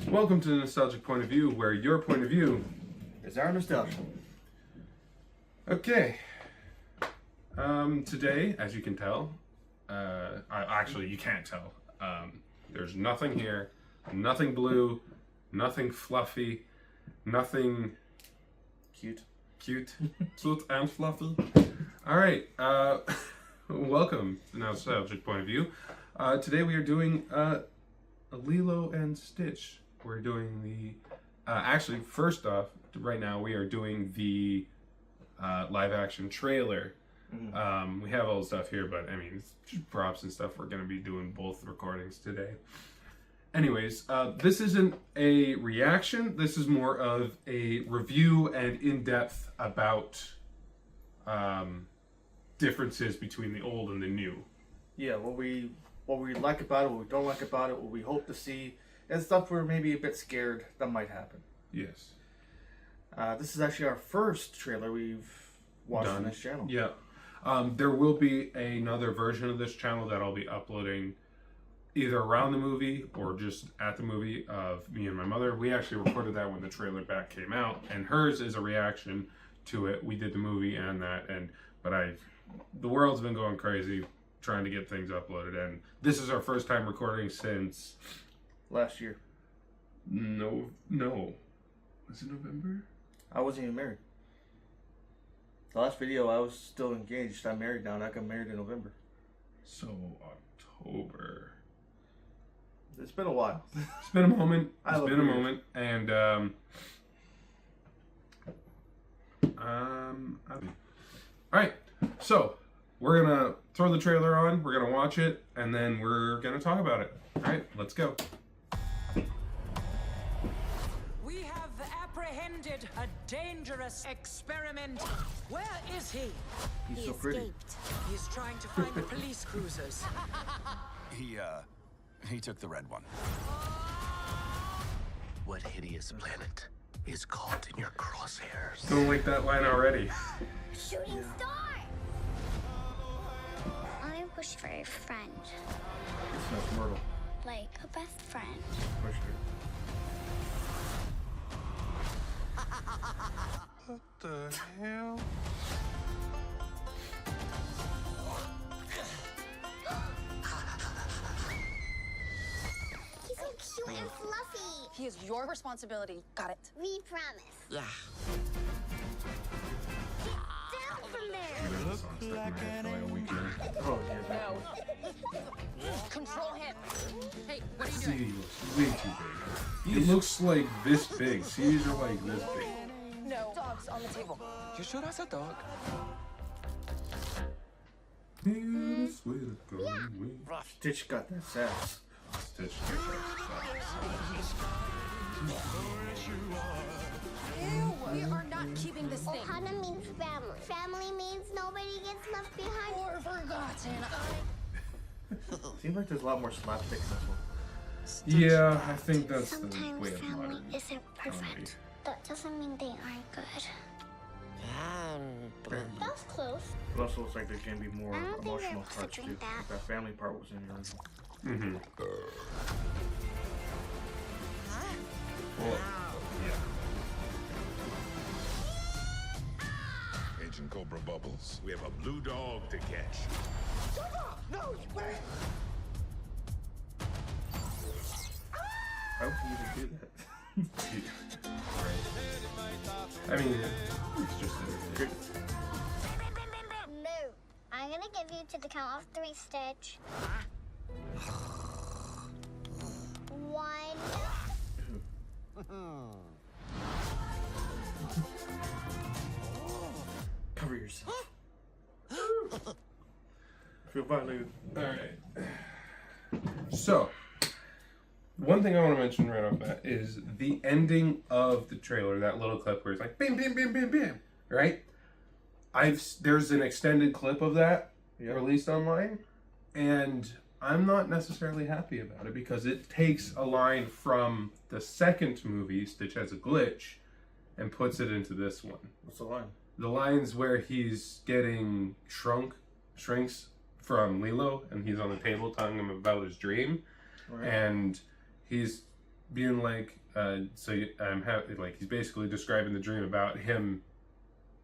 Welcome to the Nostalgic Point of View, where your point of view is our nostalgia. Okay. Today, as you can tell, actually you can't tell. There's nothing here, nothing blue, nothing fluffy, nothing Cute, cute and fluffy. All right. Welcome to the Nostalgic Point of View. Today we are doing Lilo and Stitch. We're doing the actually first off, right now we are doing the live action trailer. Mm-hmm. We have all the stuff here, but I mean, it's just props and stuff. We're going to be doing both recordings today. Anyways, this isn't a reaction. This is more of a review and in-depth about differences between the old and the new. Yeah, what we like about it, what we don't like about it, what we hope to see, and stuff we're maybe a bit scared that might happen. Yes. This is actually our first trailer we've watched on this channel. Yeah. There will be another version of this channel that I'll be uploading either around the movie or just at the movie of me and my mother. We actually recorded that when the trailer back came out, and hers is a reaction to it. We did the movie and that, but the world's been going crazy trying to get things uploaded, and this is our first time recording since last year. No. Was it November? I wasn't even married. The last video I was still engaged. I'm married now, and I got married in November. So October. It's been a while. It's been a moment. It's been a moment, and all right. So we're gonna throw the trailer on. We're gonna watch it, and then we're gonna talk about it. All right, let's go. We have apprehended a dangerous experiment. Where is he? He's so pretty. Escaped. He's trying to find the police cruisers. He took the red one. What hideous planet is caught in your crosshairs? Don't like that line already. Shooting star! I wish for a friend. It smells Myrtle. Like a best friend. For sure. What the hell? He's so cute and fluffy. He is your responsibility. Got it? We promise. Yeah. Down from there. Oh, yeah, No. Control him. Hey, what are you doing? CD looks way too big. He looks like this big. CDs are like this big. No. Dogs on the table. You sure that's a dog? Stitch got that sass. Stitch. Ew, we are not keeping this thing. Ohana means family. Family means nobody gets left behind. Or forgotten. Seems like there's a lot more slapstick in this one. Yeah, I think that's the Sometimes way of family modern isn't perfect. That doesn't mean they aren't good. That's close. It also looks like there's going to be more I don't think emotional they're parts too. drink that. That family part was in the original. Mm-hmm. Well, yeah. Agent Cobra Bubbles. We have a blue dog to catch. No, wait! How would you even do that? I mean, it's just Good. No. I'm gonna give you to the count of 3, Stitch. 1. Cover yourself. I feel violated. all right. So, one thing I want to mention right off bat is the ending of the trailer. That little clip where it's like bam, bam, bam, bam, bam. Right? There's an extended clip of that released online, and I'm not necessarily happy about it because it takes a line from the second movie, Stitch Has a Glitch, and puts it into this one. What's the line? The line's where he's getting shrinks from Lilo, and he's on the table telling him about his dream, Right. and he's being like, like he's basically describing the dream about him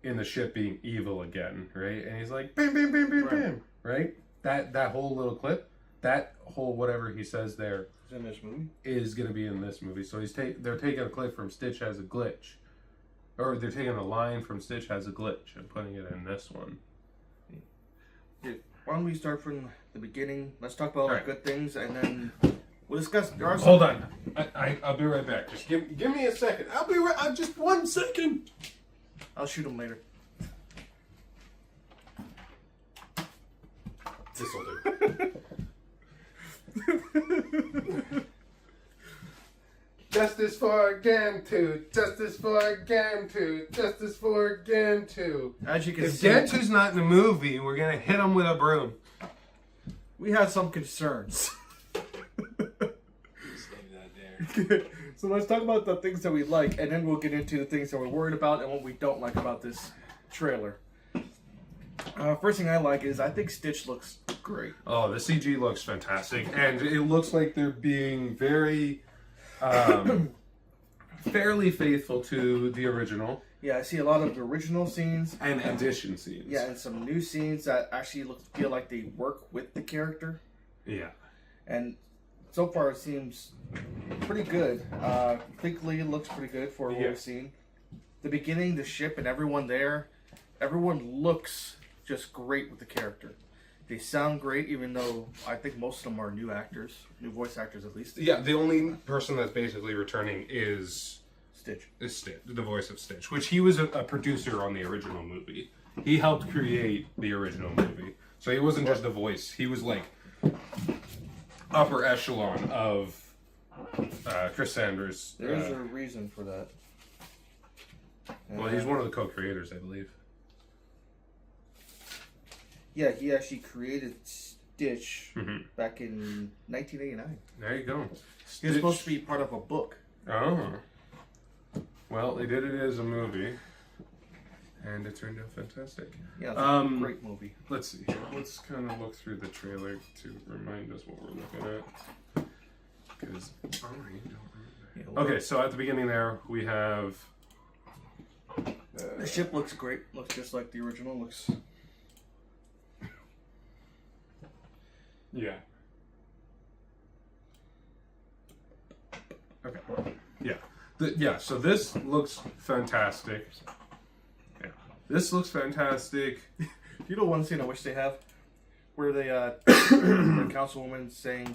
in the ship being evil again, right? And he's like, bam, bam, bam, bam, bam, right? That whole little clip, that whole whatever he says there in this movie is going to be in this movie. So they're taking a clip from Stitch Has a Glitch, or they're taking a line from Stitch Has a Glitch and putting it in this one. Why don't we start from the beginning? Let's talk about Right. good things, and then we'll discuss. Hold on, I'll be right back. Just give me a second. I'll be right. Just 1 second. I'll shoot him later. This'll do. Justice for Gantu. Justice for Gantu. Justice for Gantu. As you can If see, Gantu's not in the movie, we're gonna hit him with a broom. we have some concerns. So let's talk about the things that we like, and then we'll get into the things that we're worried about and what we don't like about this trailer. First thing I like is I think Stitch looks great. Oh, the CG looks fantastic, and it looks like they're being very, fairly faithful to the original Yeah, I see a lot of the original scenes and addition scenes. Yeah, and some new scenes that actually feel like they work with the character. Yeah. And so far it seems pretty good. Completely looks pretty good for what we've seen. The beginning, the ship, and everyone there, everyone looks just great with the character. They sound great, even though I think most of them are new actors, new voice actors at least. Yeah, the only person that's basically returning is Stitch. Stitch, the voice of Stitch, which he was a producer on the original movie. He helped create the original movie. So he wasn't just a voice. He was like upper echelon of Chris Sanders. There's a reason for that. Well, he's one of the co-creators, I believe. Yeah, he actually created Stitch back in 1989. There you go. He was Stitch. supposed to be part of a book. Oh. Well, they did it as a movie, and it turned out fantastic. Yeah, it's a great movie. Let's see here. Let's kind of look through the trailer to remind us what we're looking at. Because I don't remember. Okay, so at the beginning there, we have... The ship looks great. Looks just like the original. Looks... Yeah. Okay. Yeah. So this looks fantastic. Yeah. This looks fantastic. You know one scene I wish they have? Where they, the councilwoman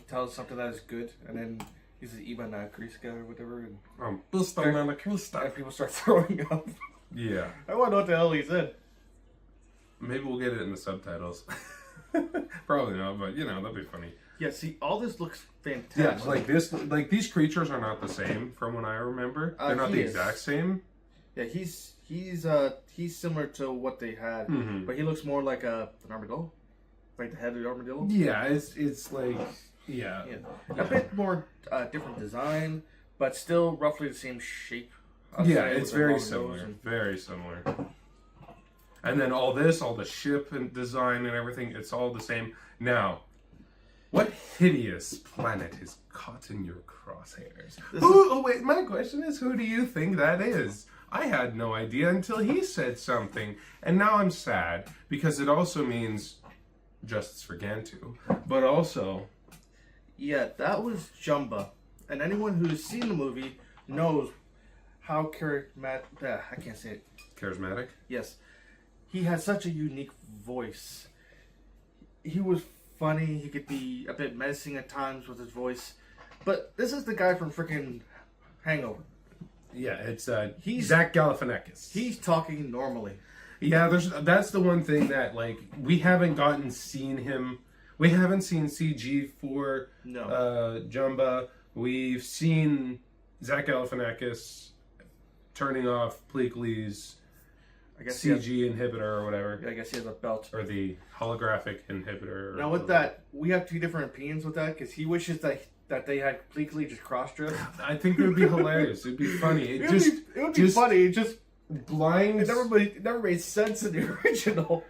tells something that is good, and then uses Ivan Kriska or whatever, and and people start throwing up. Yeah. I want to know what the hell he said. Maybe we'll get it in the subtitles. Probably not, but that'd be funny. Yeah, see, all this looks fantastic. Yeah, these creatures are not the same from what I remember. They're not the exact same. Yeah, he's similar to what they had, but he looks more like an armadillo, like the head of the armadillo. Yeah, it's like a bit more different design, but still roughly the same shape. Yeah, it's very similar. Very similar. And then all the ship and design and everything, it's all the same. Now, what hideous planet is caught in your crosshairs? Wait, my question is, who do you think that is? I had no idea until he said something. And now I'm sad, because it also means justice for Gantu. But also... Yeah, that was Jumba. And anyone who's seen the movie knows how charismatic... I can't say it. Charismatic? Yes. He had such a unique voice. He was funny. He could be a bit menacing at times with his voice. But this is the guy from freaking Hangover. Yeah, it's Zach Galifianakis. He's talking normally. Yeah, that's the one thing that we haven't seen him. We haven't seen CG for Jumba. We've seen Zach Galifianakis turning off Pleakley's CG inhibitor or whatever. I guess he has a belt. Or the holographic inhibitor. Now with that, we have two different opinions with that, because he wishes that they had Pleakley just cross-dressed. I think it would be hilarious. It'd be funny. It would be funny. It just blinds. It never made sense in the original.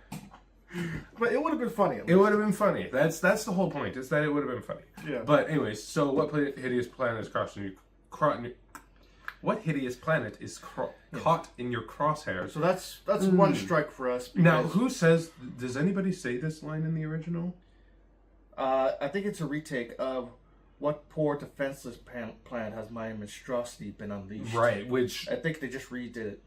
But it would have been funny. It would have been funny. That's the whole point, is that it would have been funny. Yeah. But anyways, so what hideous planet is crossing what hideous planet is caught in your crosshairs? So that's one strike for us. Now, who says? Does anybody say this line in the original? I think it's a retake of "What poor defenseless planet has my monstrosity been unleashed?" Right, which I think they just redid it.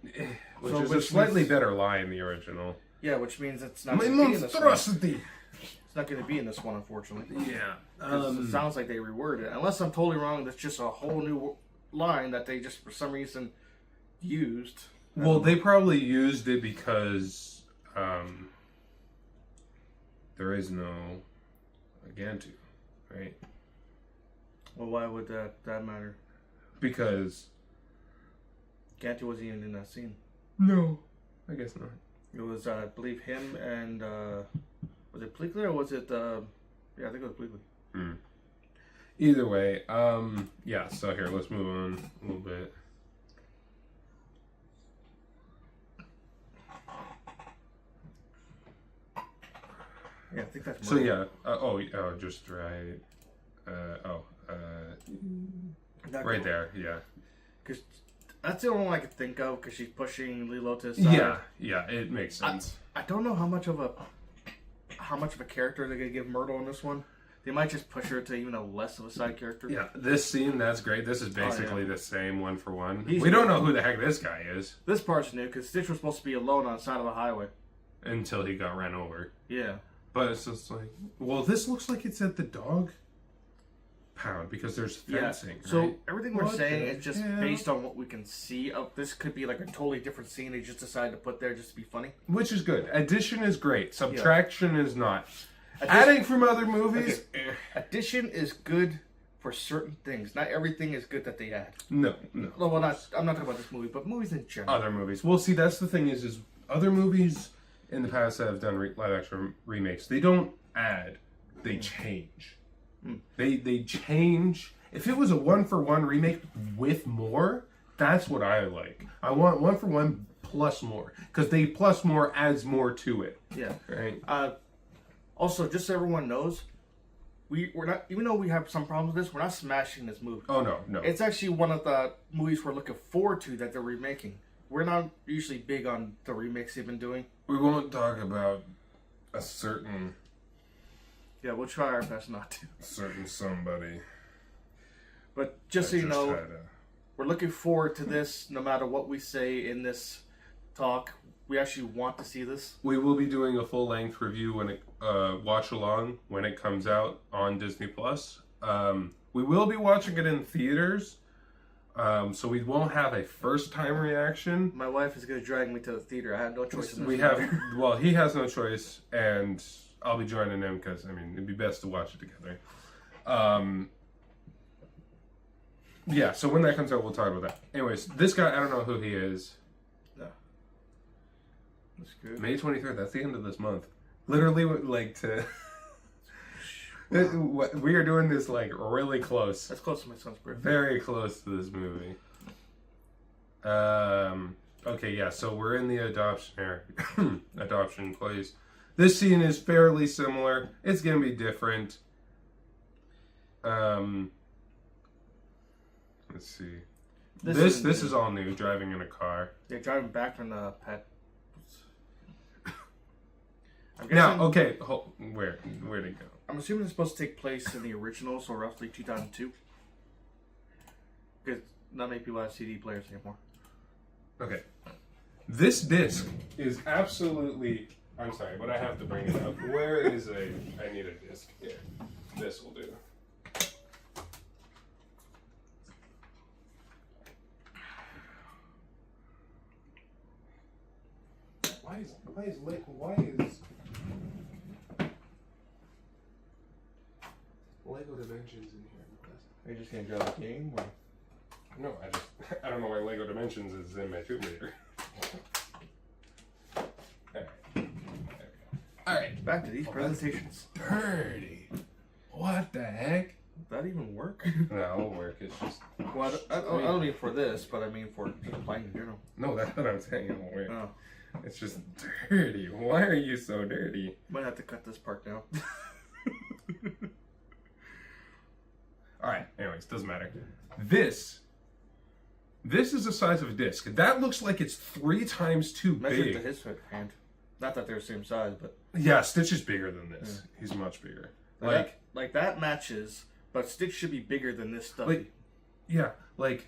Which is a slightly better line in the original. Yeah, which means it's not My going to be in this one. monstrosity. It's not going to be in this one, unfortunately. Yeah. 'Cause it sounds like they reworded it. Unless I'm totally wrong, that's just a whole new line that they just, for some reason, used. Well, they probably used it because there is no Gantu, right? Well, why would that matter? Because Gantu wasn't even in that scene. no, I guess not. It was, I believe, him and, was it Pleakley or was it, yeah, I think it was Pleakley. Either way, yeah, so here, let's move on a little bit. Yeah, I think that's So Murray. yeah, just right, right there, yeah. Because that's the only one I could think of, because she's pushing Lilo to the side. Yeah, it makes sense. I don't know how much of a character they're gonna give Myrtle in this one. They might just push her to even a less of a side character. Yeah, this scene, that's great. This is basically yeah. the same one for one. He's We don't know who the heck this guy is This part's new because Stitch was supposed to be alone on the side of a highway. until he got ran over. Yeah. But it's just like, well, this looks like it's at the dog pound because there's fencing. So right? everything we're What saying the is just hell? based on what we can see of this. Could be like a totally different scene they just decided to put there just to be funny. Which is good. Addition is great. Subtraction is not. Addition- Adding from other movies, Addition is good for certain things. Not everything is good that they add. no. Well, I'm not talking about this movie, but movies in general. Other movies. Well, see, that's the thing is other movies in the past that have done live action remakes, they don't add, they change. They change. If it was a 1-for-1 remake with more, that's what I like. I want 1-for-1 plus more because they plus more adds more to it. Yeah. Right. Also, just so everyone knows, we're not, even though we have some problems with this, we're not smashing this movie. Oh no. It's actually one of the movies we're looking forward to that they're remaking. We're not usually big on the remakes they've been doing. We won't talk about a certain Yeah, we'll try our best not to. somebody. But just so you know, we're looking forward to this no matter what we say in this talk. We actually want to see this. We will be doing a full length review when it watch along when it comes out on Disney Plus. We will be watching it in theaters, so we won't have a first time reaction. My wife is going to drag me to the theater. I have no choice in this. We have well, he has no choice, and I'll be joining him because I mean it'd be best to watch it together. Yeah, so when that comes out, we'll talk about that. Anyways, this guy, I don't know who he is. No. That's good. May 23rd, that's the end of this month. Literally, like, to... we are doing this, like, really close. That's close to my son's birthday. Very close to this movie. Okay, yeah, so we're in the adoption area. Adoption place. This scene is fairly similar. It's gonna be different. Let's see. This is all new, driving in a car. They're driving back from the pet. Now, okay, where'd it go? I'm assuming it's supposed to take place in the original, so roughly 2002. Because not many people have CD players anymore. Okay. This disc is absolutely... I'm sorry, but I have to bring it up. Where is I need a disc here. This will do. Why is Lego Dimensions in here? Are you just going to drive the game? Or? No, I don't know why Lego Dimensions is in my Tomb Raider. Alright. Back to these presentations. Pretty. What the heck? Does that even work? No, it won't work. It's just... Well, I don't mean for this, but I mean for just playing in general. No, that's what I'm saying. It won't work. Oh. It's just dirty. Why are you so dirty? Might have to cut this part down. Alright, anyways, doesn't matter. This this is the size of a disc. That looks like it's 3 times too Measured big. to his hand. Not that they're the same size, but Yeah, Stitch is bigger than this. Yeah. He's much bigger. Like that matches, but Stitch should be bigger than this stuff. Like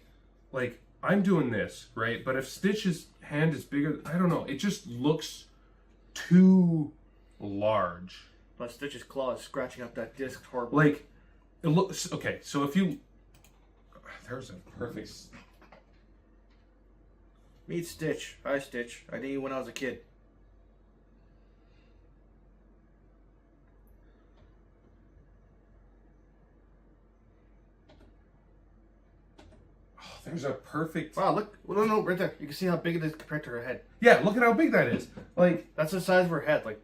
I'm doing this, right? But if Stitch's hand is bigger, I don't know. It just looks too large. But Stitch's claw is scratching up that disc horribly. Like, it looks okay. So if you, there's a perfect. Meet Stitch. Hi, Stitch. I knew you when I was a kid. There's a perfect. Wow, look. Well, no, right there. You can see how big it is compared to her head. Yeah, look at how big that is. Like, that's the size of her head. Like,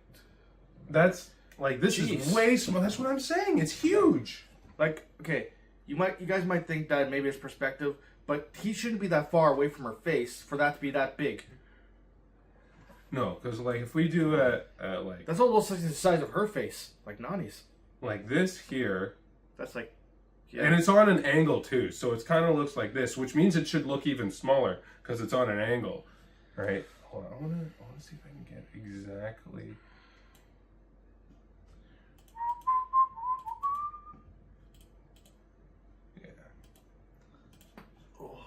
that's like this is way small. That's what I'm saying. It's huge. Like, okay, you guys might think that maybe it's perspective, but he shouldn't be that far away from her face for that to be that big. No, because like if we do like that's almost like the size of her face, like Nani's. Like this here. That's like. Yeah. And it's on an angle too, so it kind of looks like this, which means it should look even smaller because it's on an angle, right? Hold on, I want to see if I can get exactly. Yeah. Oh.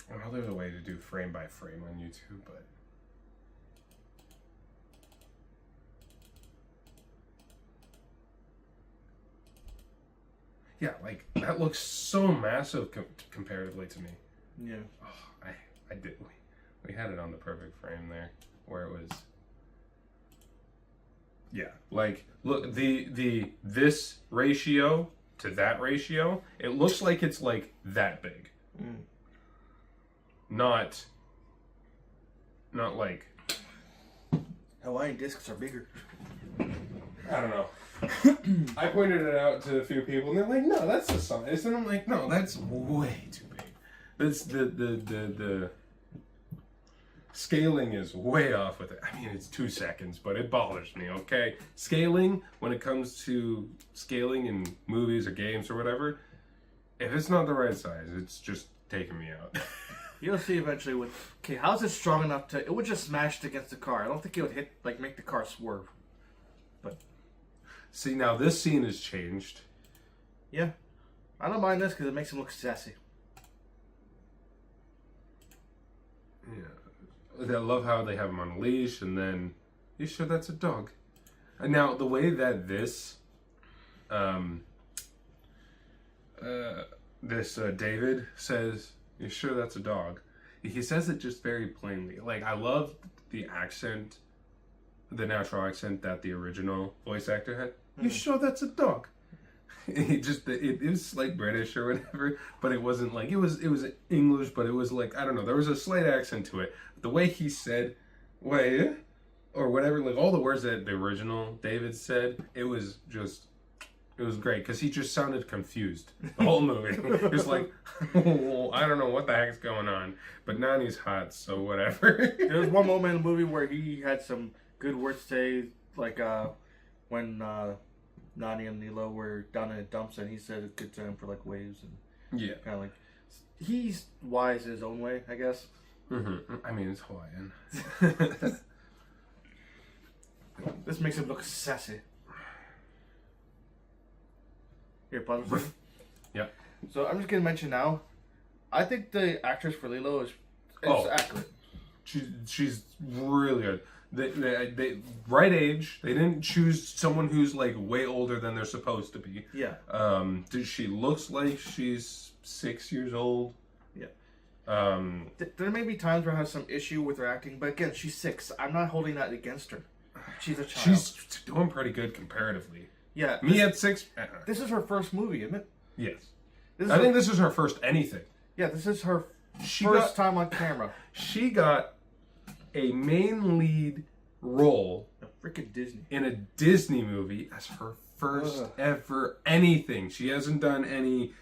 I know there's a way to do frame by frame on YouTube, but. Yeah, like that looks so massive comparatively to me. Yeah. Oh, I did. We had it on the perfect frame there, where it was. Yeah, like look this ratio to that ratio, it looks like it's like that big. Mm. Not like. Hawaiian discs are bigger. I don't know. I pointed it out to a few people, and they're like, "No, that's the size," and I'm like, "No, that's way too big. That's the scaling is way off with it. I mean, it's 2 seconds, but it bothers me. Okay, scaling when it comes to scaling in movies or games or whatever, if it's not the right size, it's just taking me out." You'll see eventually with. Okay, how's it strong enough to? It would just smash it against the car. I don't think it would hit make the car swerve. But. See, now this scene has changed. Yeah. I don't mind this because it makes him look sassy. Yeah. I love how they have him on a leash, and then, you sure that's a dog? And now, the way that this, David says, you sure that's a dog? He says it just very plainly. Like, I love the accent, the natural accent that the original voice actor had. You sure that's a dog? It was like British or whatever, but it wasn't like it was English, but it was like I don't know. There was a slight accent to it. The way he said, "Wait," or whatever, like all the words that the original David said, it was great because he just sounded confused the whole movie. It was like, oh, I don't know what the heck's going on, but Nani's hot, so whatever. There was one moment in the movie where he had some good words to say, like when Nani and Lilo were down in a dumps, and he said it's good time for like waves and yeah, kind of like he's wise in his own way, I guess. Mm-hmm. I mean, it's Hawaiian. This makes him look sassy. Here, pause for a second. Yeah. So I'm just gonna mention now. I think the actress for Lilo is accurate. She's really good. They right age. They didn't choose someone who's like way older than they're supposed to be. Yeah. She looks like she's 6 years old. Yeah. There may be times where I have some issue with her acting, but again, she's 6. I'm not holding that against her. She's a child. She's doing pretty good comparatively. Yeah. Me at 6. This is her first movie, isn't it? Yes. I think this is her first anything. Yeah, this is her first time on camera. She got a main lead role freaking Disney in a Disney movie as her first ever anything. She hasn't done any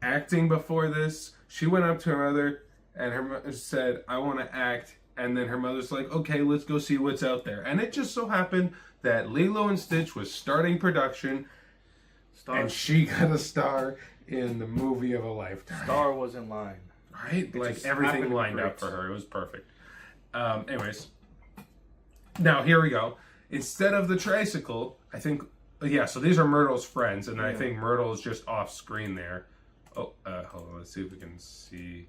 acting before this. She went up to her mother and her mother said, "I want to act." And then her mother's like, "Okay, let's go see what's out there." And it just so happened that Lilo and Stitch was starting production. and she got a star in the movie of a lifetime. Star was in line. Right? It Like just everything happened to be lined up great. for her. It was perfect. Anyways. Now, here we go. Instead of the tricycle, I think... Yeah, so these are Myrtle's friends, and I think Myrtle is just off screen there. Oh, hold on. Let's see if we can see...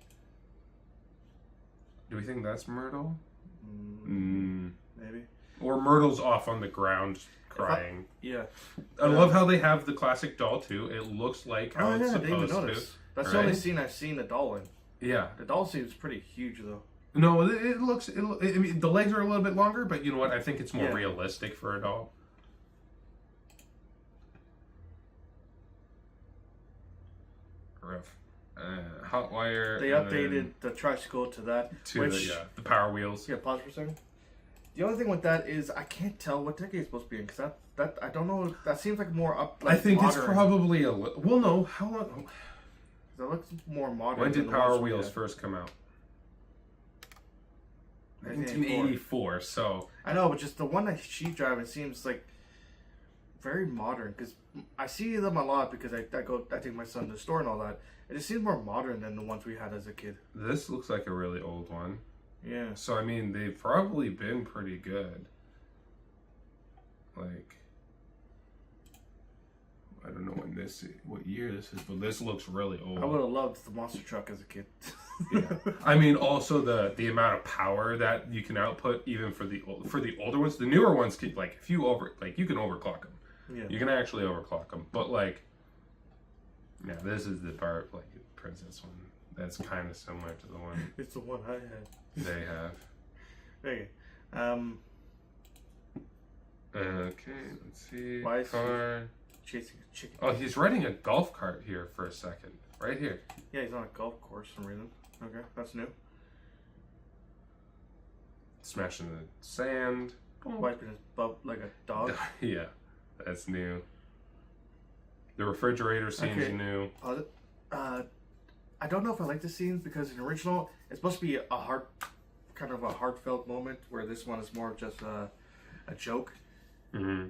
Do we think that's Myrtle? Maybe. Or Myrtle's off on the ground crying. Yeah. I love how they have the classic doll, too. It looks like how it's I didn't even supposed notice. to. That's the only scene I've seen the doll in. Yeah. The doll seems pretty huge, though. No, it looks... I mean, the legs are a little bit longer, but you know what? I think it's more Yeah. realistic for a doll. Rough. Hot wire. They and updated then the tricycle to that. to which, the power wheels. Yeah, pause for a second. The only thing with that is I can't tell what decade it's supposed to be in because that I don't know. That seems like more up. Like I think modern. it's probably a little... Well, no. How long... That looks more modern. When than did the Power ones we Wheels had. first come out? 1984. 1984, so... I know, but just the one that she's driving seems like very modern because I see them a lot because I take my son to the store and all that. It just seems more modern than the ones we had as a kid. This looks like a really old one. Yeah. So, I mean, they've probably been pretty good. Like... I don't know what year this is, but this looks really old. I would have loved the monster truck as a kid. Yeah. I mean, also the amount of power that you can output, even for the older ones. The newer ones, can, like if you you can overclock them. Yeah. You can actually overclock them. But like, yeah, this is the part like Princess one that's kind of similar to the one It's the one I had. they have. Okay. Okay, let's see. Why is Car. Chasing a chicken. Oh, he's riding a golf cart here for a second. Right here. Yeah, he's on a golf course for some reason. Okay, that's new. Smashing the sand. Wiping his butt like a dog. Yeah, that's new. The refrigerator scene's Okay. new. I don't know if I like the scenes because in the original it's supposed to be a heartfelt moment, where this one is more of just a joke. Mm-hmm.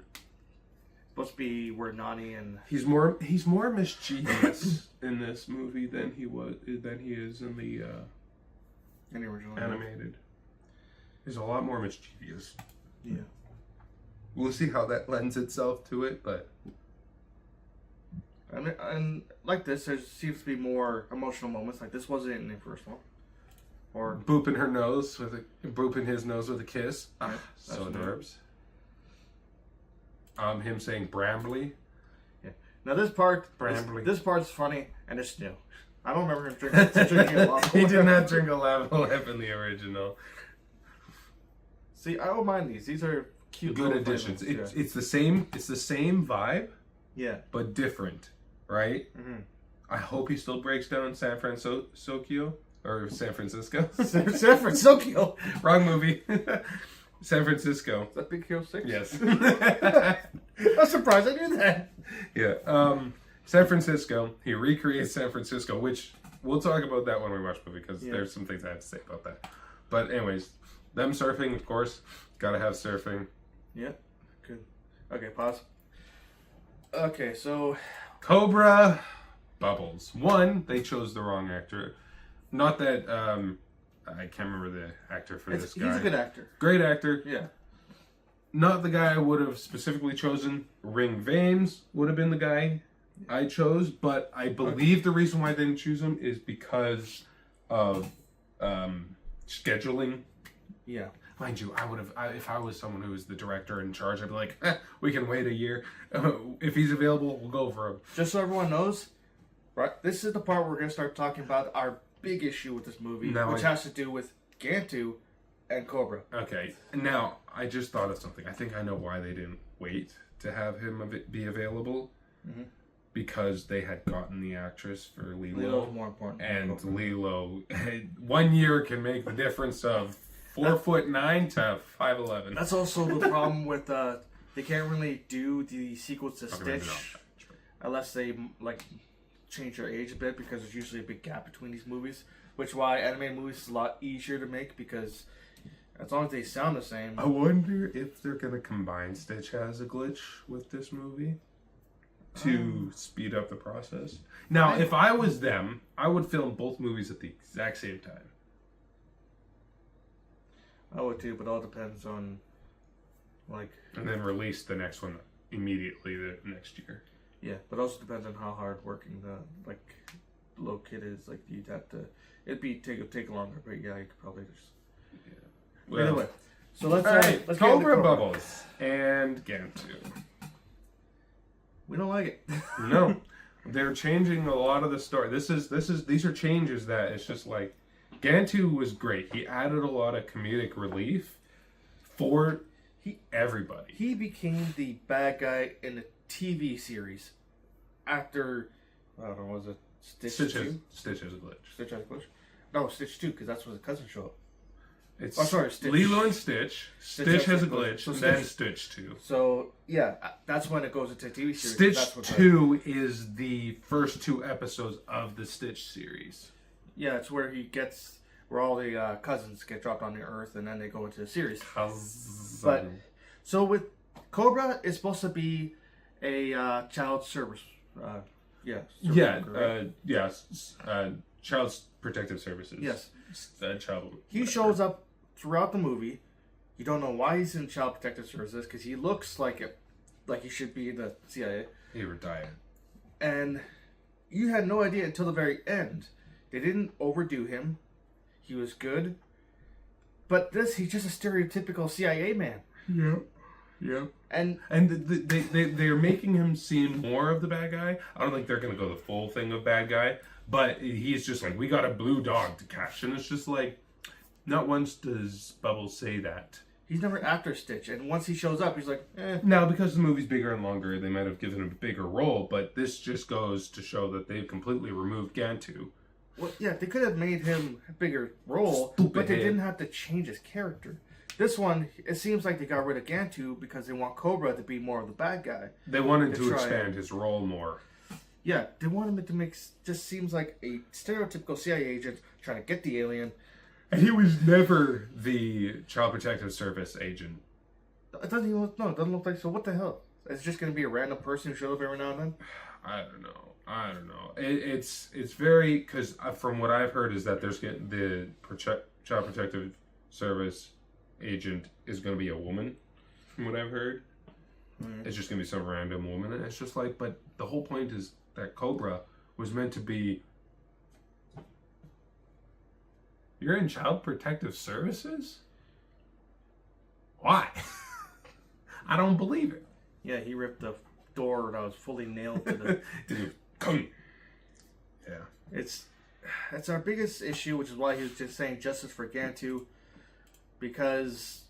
Supposed to be where Nani and He's more mischievous in this movie than he is in the in the original animated. He's a lot more mischievous. Yeah. We'll see how that lends itself to it, but And like this, there seems to be more emotional moments. Like this wasn't in the first one. Or booping her nose booping his nose with a kiss. Yeah, So that's nerves. Him saying Brambly. now this part's funny and it's new. I don't remember him drinking a lot. He did not drink a lava lamp in the original. See, I don't mind these. These are cute. Good little additions. flavors, It's the same. It's the same vibe, yeah. but different, right? Mm-hmm. I hope he still breaks down in San Francisco or San Francisco. San Francisco. Wrong movie. San Francisco. Is that Big Hero 6? Yes. I'm surprised I knew that. Yeah. San Francisco. He recreates San Francisco, which we'll talk about that when we watch the movie because there's some things I have to say about that. But anyways, them surfing, of course. Gotta have surfing. Yeah. Good. Okay, pause. Okay, so Cobra, Bubbles. One, they chose the wrong actor. Not that I can't remember the actor for this guy. he's a good actor. Great actor. Yeah. Not the guy I would have specifically chosen. Ring Vames would have been the guy I chose, but I believe the reason why I didn't choose him is because of scheduling. Yeah. Mind you, if I was someone who was the director in charge, I'd be like, we can wait a year. If he's available, we'll go for him. Just so everyone knows, right? This is the part where we're gonna start talking about our big issue with this movie, which has to do with Gantu and Cobra. Okay, now I just thought of something. I think I know why they didn't wait to have him be available. Mm-hmm. Because they had gotten the actress for Lilo. Lilo's more important. And Lilo, 1 year can make the difference of 4'9" to 5'11". That's also the problem with they can't really do the sequels to Okay, Stitch maybe not. unless they like change their age a bit, because there's usually a big gap between these movies. Which is why animated movies is a lot easier to make, because as long as they sound the same. I wonder if they're gonna combine Stitch Has a Glitch with this movie. to speed up the process. Now, if I was them, I would film both movies at the exact same time. I would too, but it all depends on, like... And then release the next one immediately the next year. Yeah, but also depends on how hard working the little kid is. Like, you'd have to... It'd take longer, but yeah, you could probably just... Yeah. Well, anyway, so let's let's get into Cobra Bubbles and Gantu. We don't like it. No, they're changing a lot of the story. These are changes that it's just like Gantu was great. He added a lot of comedic relief for everybody. He became the bad guy in the TV series after, I don't know, was it Stitch 2? Stitch has a glitch. Stitch has a glitch? No, Stitch 2, because that's when the cousins show up. It's Stitch. Lilo and Stitch. Stitch has a glitch, So and then Stitch 2. So, yeah, that's when it goes into TV series. Stitch that's what 2 is the first 2 episodes of the Stitch series. Yeah, it's where where all the cousins get dropped on the Earth, and then they go into the series. But, so with Cobra, it's supposed to be a child service. Child Protective Services. Yes. Child. He shows up throughout the movie. You don't know why he's in Child Protective Services because he looks like he should be in the CIA. He retired. And you had no idea until the very end. They didn't overdo him. He was good. But he's just a stereotypical CIA man. Yeah. And they're making him seem more of the bad guy. I don't think they're going to go the full thing of bad guy. But he's just like, we got a blue dog to catch. And it's just like, not once does Bubbles say that. He's never after Stitch. And once he shows up, he's like, eh. Now, because the movie's bigger and longer, they might have given him a bigger role. But this just goes to show that they've completely removed Gantu. Well, yeah, they could have made him a bigger role, but they didn't have to change his character. This one, it seems like they got rid of Gantu because they want Cobra to be more of the bad guy. They wanted to expand his role more. Yeah, they wanted him to make just seems like a stereotypical CIA agent trying to get the alien. And he was never the Child Protective Service agent. It doesn't even look, no, it doesn't look like, so what the hell? It's just going to be a random person who shows up every now and then? I don't know. It's very, because from what I've heard is that there's the Child Protective Service agent is going to be a woman, from what I've heard. It's just going to be some random woman. And it's just like, but the whole point is that Cobra was meant to be... You're in Child Protective Services? Why? I don't believe it. Yeah, he ripped the door that was fully nailed to the... Come. Yeah. It's our biggest issue, which is why he was just saying justice for Gantu, because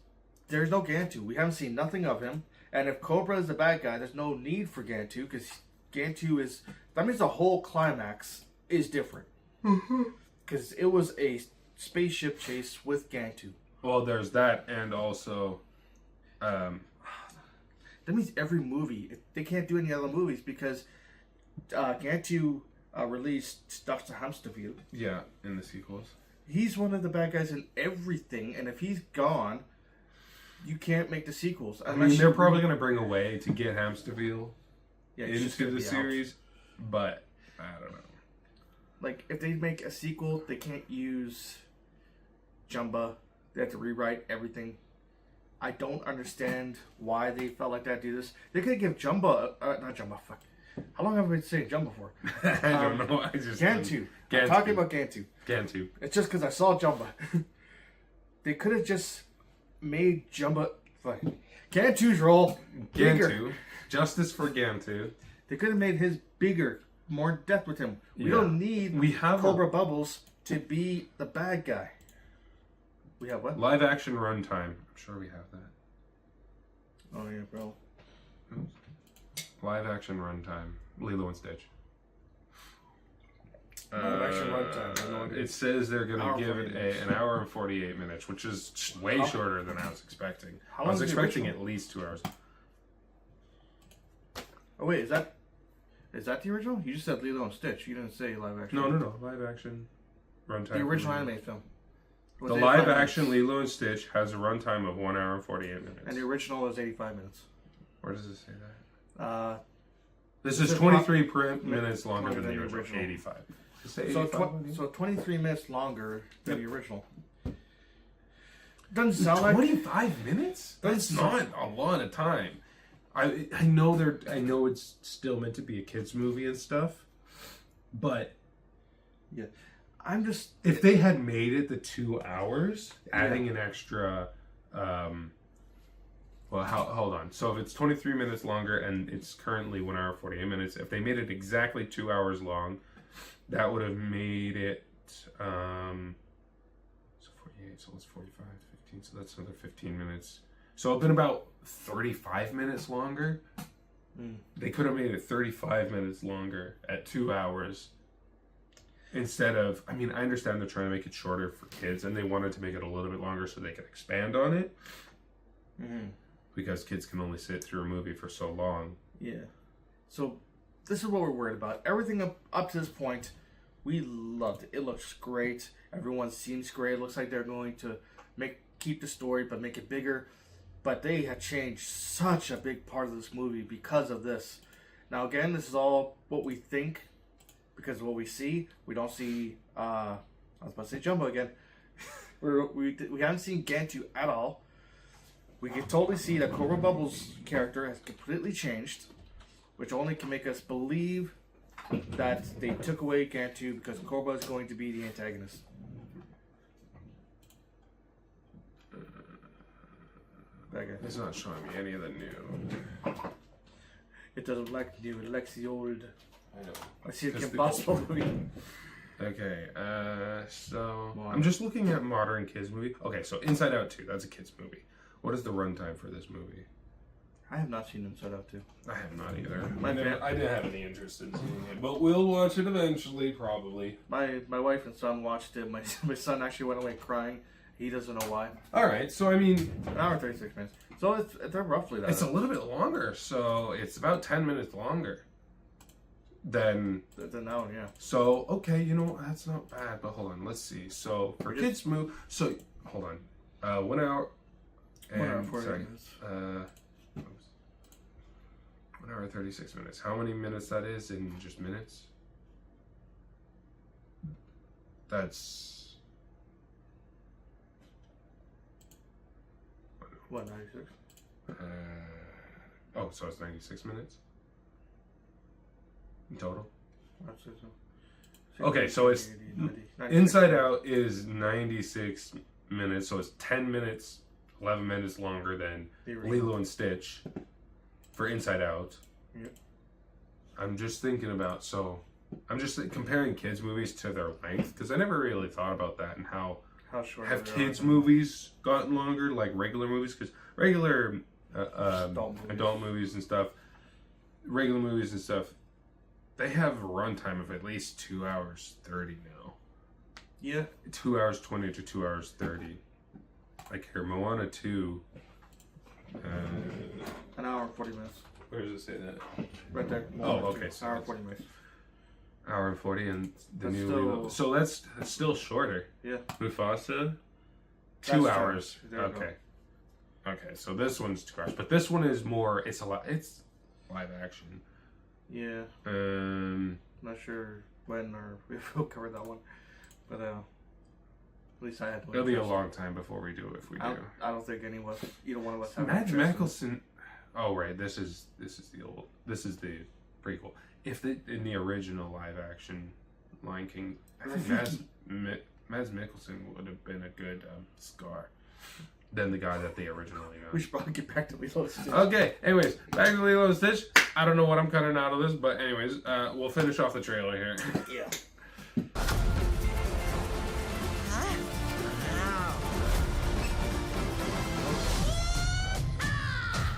there's no Gantu. We haven't seen nothing of him. And if Cobra is the bad guy, there's no need for Gantu, because Gantu is... That means the whole climax is different. Because it was a spaceship chase with Gantu. Well, there's that, and also... That means every movie... They can't do any other movies, because Gantu released Dr. Hamsterville. Yeah, in the sequels. He's one of the bad guys in everything, and if he's gone... You can't make the sequels. I mean, they're probably going to bring a way to get Hamsterville into the series, but I don't know. Like, if they make a sequel, they can't use Jumba. They have to rewrite everything. I don't understand why they felt like that to do this. They could give Jumba... not Jumba, fuck. How long have I been saying Jumba for? I don't know. I just... Gantu. I'm talking about Gantu. Gantu. It's just because I saw Jumba. They could have just... made Jumba Gantu's role bigger. Gantu. Justice for Gantu. They could have made his bigger, more in depth with him. We don't need Cobra Bubbles to be the bad guy. We have what? Live action runtime. I'm sure we have that. Oh yeah, bro. Live action runtime. Lilo and Stitch. Action runtime. It says they're going to give it an hour and 48 minutes, which is way shorter than I was expecting. I was expecting at least 2 hours. Oh wait, is that the original? You just said Lilo and Stitch. You didn't say live action. No. Live action runtime. The original anime film. The live action Lilo and Stitch has a runtime of 1 hour and 48 minutes. And the original is 85 minutes. Where does it say that? This is 23 minutes longer than the the original. original. 85. Say So, 85? so 23 minutes longer than Yep. the original. Doesn't sound like 25 minutes? That's not a lot of time. I know it's still meant to be a kids movie and stuff, but yeah. I'm just if they had made it the 2 hours, adding an extra, hold on. So if it's 23 minutes longer and it's currently 1 hour 48 minutes, if they made it exactly 2 hours long, that would have made it, so 48, so it's 45, 15, so that's another 15 minutes. So it's been about 35 minutes longer. They could have made it 35 minutes longer at 2 hours. Instead of, I mean, I understand they're trying to make it shorter for kids, and they wanted to make it a little bit longer so they could expand on it. Because kids can only sit through a movie for so long. yeah. So this is what we're worried about. Everything up to this point, we loved it. It looks great. Everyone seems great. It looks like they're going to keep the story but make it bigger. But they have changed such a big part of this movie because of this. Now again, this is all what we think because of what we see. We don't see I was about to say Jumbo again. we haven't seen Gantu at all. We can totally see that Cobra Bubbles' character has completely changed, which only can make us believe that they took away Gantu because Cobra is going to be the antagonist. It's not showing me any of the new. It doesn't like new, it likes the old. I know. I see the Just Impossible movie. Okay, so I'm just looking at modern kids movie. Okay, so Inside Out 2, that's a kids movie. What is the runtime for this movie? I have not seen Inside Out 2. I have not either. I I didn't have any interest in seeing it, but we'll watch it eventually, probably. My wife and son watched it. My son actually went away crying. He doesn't know why. All right, so I mean, An hour and 36 minutes. So they're roughly that. it's a little bit longer. So it's about 10 minutes longer than. Than now, yeah. So okay, you know that's not bad. But hold on, let's see. So for kids move. So hold on, 1 hour. 1 hour and 40 sorry, minutes. 1 hour and 36 minutes. How many minutes that is in just minutes? That's. What, 96? So it's 96 minutes in total. I'd say so. Okay, so it's 90, Inside Out is 96 minutes, so it's 10 minutes, 11 minutes longer than Lilo and Stitch for Inside Out. Yep. I'm just thinking about, I'm just comparing kids' movies to their length, because I never really thought about that and how short have they kids' are. movies gotten longer, like regular movies? Because regular adult movies and stuff, regular movies and stuff, they have a runtime of at least 2 hours 30 now. Yeah. 2 hours 20 to 2 hours 30. Like here, Moana 2. An hour and 40 minutes. Where does it say that? Right there. Oh, okay. So hour and 40 minutes. Hour and 40, and the That's new still- Lilo. So that's still shorter. Yeah. Mufasa, That's 2 true. hours. There you go. Okay. Okay, so this one's 2 hours, but this one is more. It's it's live action. Yeah. Not sure when or if we'll cover that one, but at least I had to. It'll be a long time before we do it if we do. I don't think either one of us have. Mads interest in it. Mikkelsen. Oh right, this is the prequel. If in the original live action Lion King, I think Mads Mikkelsen would have been a good Scar than the guy that they originally got. We should probably get back to Lilo and Stitch. Okay, anyways, back to Lilo and Stitch. I don't know what I'm cutting out of this, but anyways, we'll finish off the trailer here. Yeah.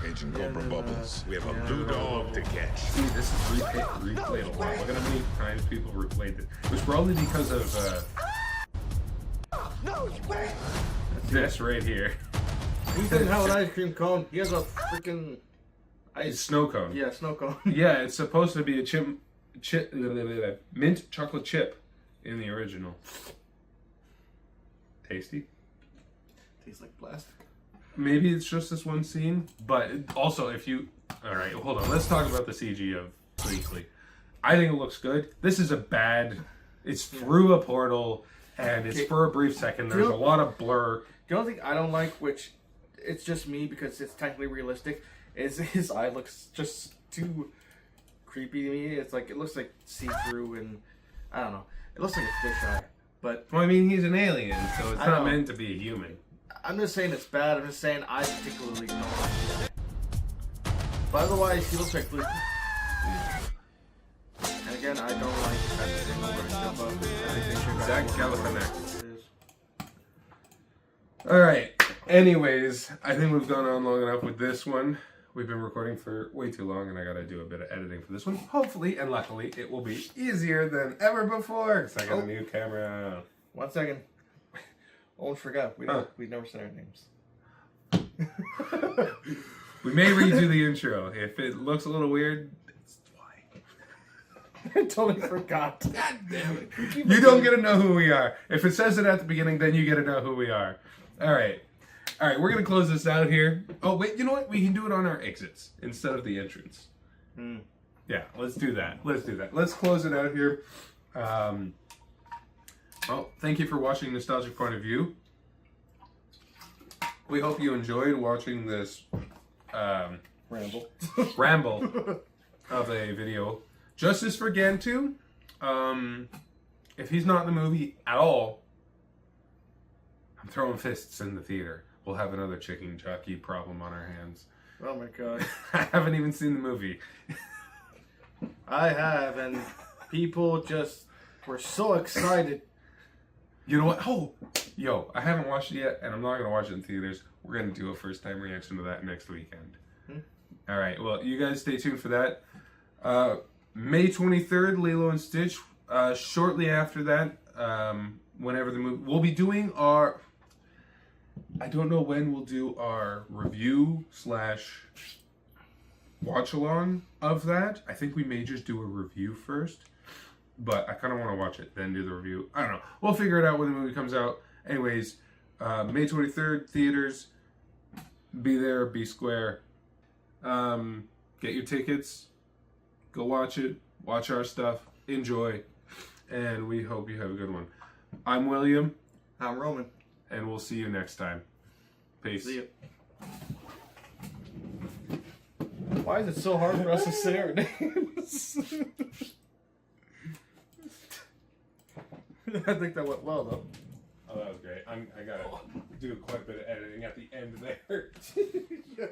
Agent Cobra Bubbles. We have a blue dog to catch. See, this is replayed a lot. Look at how many times people replayed it. It was probably because of this right here. He doesn't have an ice cream cone. He has a freaking It's snow cone. Yeah, snow cone. Yeah, it's supposed to be a mint chocolate chip in the original. Tasty. Tastes like plastic. Maybe it's just this one scene, but also if you... Alright, hold on. Let's talk about the CG of so easily. I think it looks good. This is a bad. It's through a portal, and it's for a brief second. There's a lot of blur. The only thing I don't like, which it's just me because it's technically realistic, is his eye looks just too creepy to me. It's like it looks like see-through, and I don't know. It looks like a fish eye, but Well, I mean, he's an alien, so it's I not know. meant to be a human. I'm just saying it's bad. I'm just saying I particularly don't like it. But otherwise, he looks like Blue. And again, I don't like that thing over step up. I think they should Zach go Galifianakis. All right. Anyways, I think we've gone on long enough with this one. We've been recording for way too long, and I got to do a bit of editing for this one. Hopefully, and luckily, it will be easier than ever before, because I got a new camera. 1 second. Almost forgot. We never said our names. We may redo the intro. If it looks a little weird, that's why. I totally forgot. God damn it. You don't get to know who we are. If it says it at the beginning, then you get to know who we are. All right. All right, we're going to close this out here. Oh, wait, you know what? We can do it on our exits instead of the entrance. Yeah, let's do that. Let's close it out here. Well, thank you for watching Nostalgic Point of View. We hope you enjoyed watching this ramble of a video. Justice for Gantu. If he's not in the movie at all, I'm throwing fists in the theater. We'll have another chicken jockey problem on our hands. Oh my god. I haven't even seen the movie. I have, and people just were so excited. You know what? Oh, yo, I haven't watched it yet, and I'm not going to watch it in theaters. We're going to do a first-time reaction to that next weekend. All right, well, you guys stay tuned for that. May 23rd, Lilo and Stitch. Shortly after that, whenever the movie... We'll be doing our... I don't know when we'll do our review / watch-along of that. I think we may just do a review first. But I kind of want to watch it, then do the review. I don't know. We'll figure it out when the movie comes out. Anyways, May 23rd, theaters. Be there, be square. Get your tickets. Go watch it. Watch our stuff. Enjoy. And we hope you have a good one. I'm William. I'm Roman. And we'll see you next time. Peace. See you. Why is it so hard for us to say our names? I think that went well, though. Oh, that was great. I gotta do quite a bit of editing at the end there. Yeah.